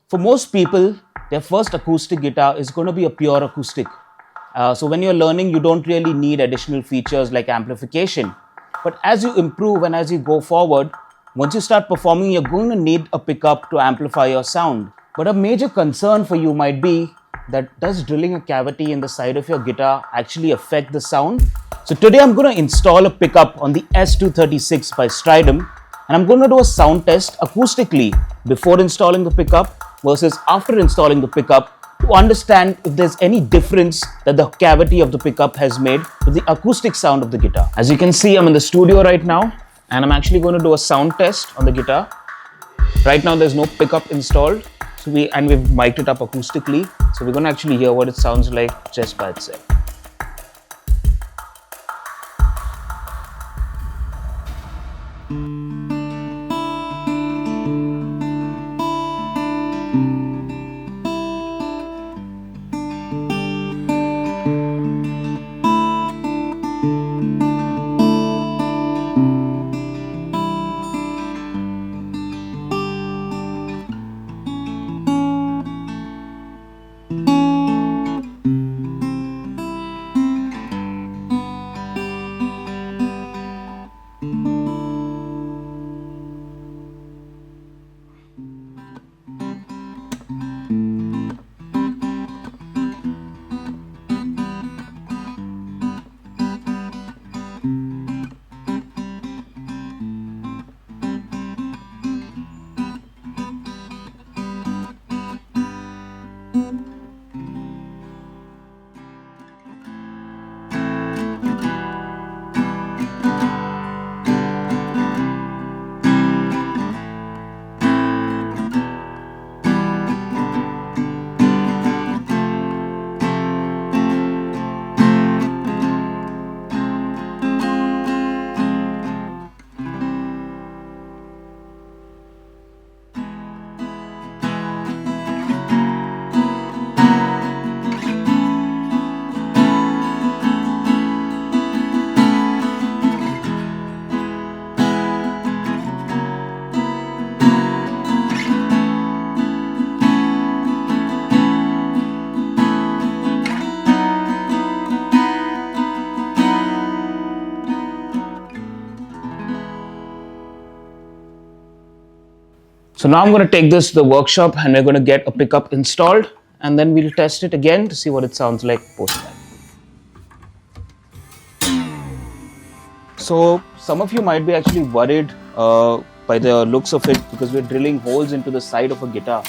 For most people, their first acoustic guitar is going to be a pure acoustic. So when you're learning, you don't really need additional features like amplification. But as you improve and as you go forward, once you start performing, you're going to need a pickup to amplify your sound. But a major concern for you might be that does drilling a cavity in the side of your guitar actually affect the sound? So today I'm going to install a pickup on the S236 by Strydom, and I'm going to do a sound test acoustically before installing the pickup versus after installing the pickup to understand if there's any difference that the cavity of the pickup has made to the acoustic sound of the guitar. As you can see, I'm in the studio right now and I'm actually going to do a sound test on the guitar. Right now there's no pickup installed, so we've mic'd it up acoustically, so we're going to actually hear what it sounds like just by itself. So now I'm going to take this to the workshop and we're going to get a pickup installed and then we'll test it again to see what it sounds like post that. So some of you might be actually worried by the looks of it because we're drilling holes into the side of a guitar,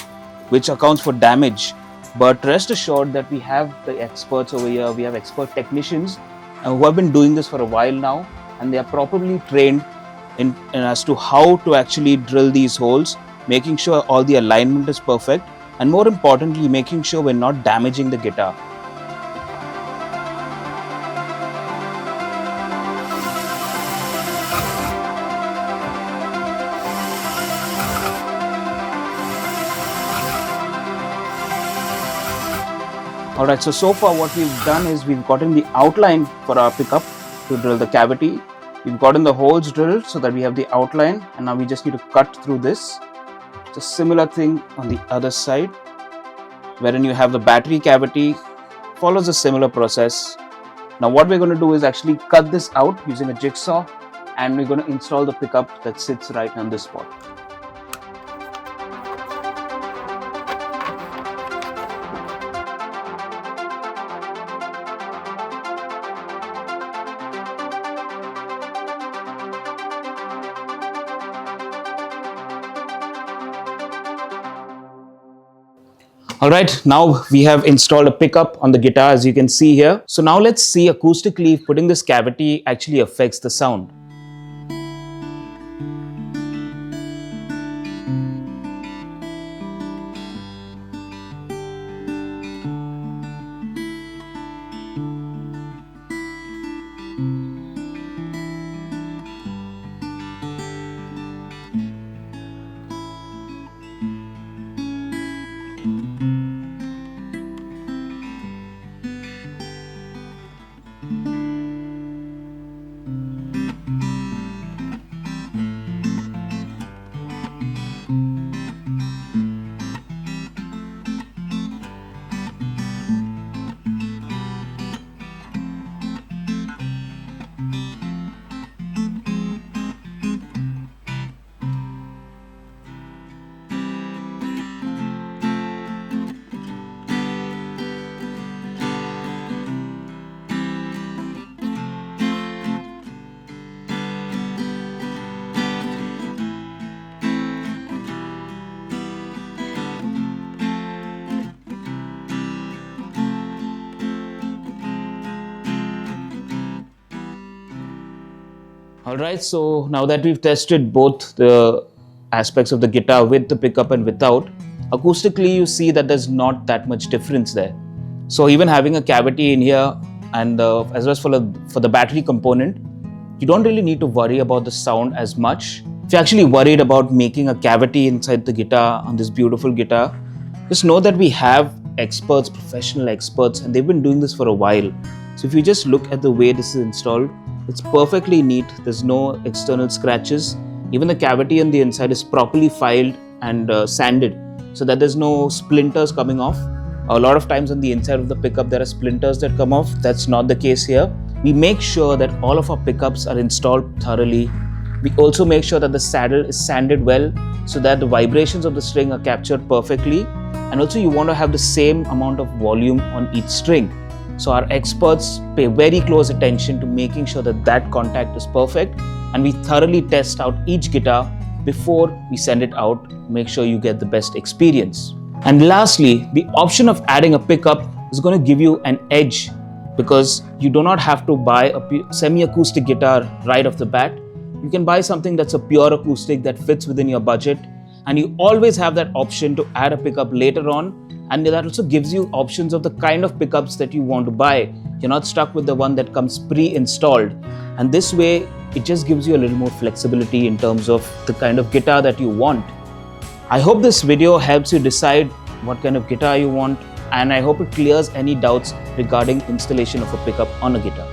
which accounts for damage. But rest assured that we have the experts over here, we have expert technicians who have been doing this for a while now, and they are properly trained in as to how to actually drill these holes, making sure all the alignment is perfect, and more importantly, making sure we're not damaging the guitar. Alright, so far what we've done is we've gotten the outline for our pickup to drill the cavity. We've gotten the holes drilled so that we have the outline, and now we just need to cut through this. It's a similar thing on the other side, wherein you have the battery cavity, follows a similar process. Now what we're going to do is actually cut this out using a jigsaw, and we're going to install the pickup that sits right on this spot. Alright, now we have installed a pickup on the guitar, as you can see here. So now let's see acoustically if putting this cavity actually affects the sound. Alright, so now that we've tested both the aspects of the guitar with the pickup and without, acoustically you see that there's not that much difference there. So even having a cavity in here and as well as for the battery component, you don't really need to worry about the sound as much. If you're actually worried about making a cavity inside the guitar on this beautiful guitar, just know that we have experts, professional experts, and they've been doing this for a while. So if you just look at the way this is installed, it's perfectly neat. There's no external scratches. Even the cavity on the inside is properly filed and sanded so that there's no splinters coming off. A lot of times on the inside of the pickup there are splinters that come off. That's not the case here. We make sure that all of our pickups are installed thoroughly. We also make sure that the saddle is sanded well so that the vibrations of the string are captured perfectly. And also you want to have the same amount of volume on each string. So our experts pay very close attention to making sure that that contact is perfect, and we thoroughly test out each guitar before we send it out to make sure you get the best experience. And lastly, the option of adding a pickup is going to give you an edge because you do not have to buy a semi-acoustic guitar right off the bat. You can buy something that's a pure acoustic that fits within your budget, and you always have that option to add a pickup later on. And that also gives you options of the kind of pickups that you want to buy. You're not stuck with the one that comes pre-installed. And this way, it just gives you a little more flexibility in terms of the kind of guitar that you want. I hope this video helps you decide what kind of guitar you want, and I hope it clears any doubts regarding installation of a pickup on a guitar.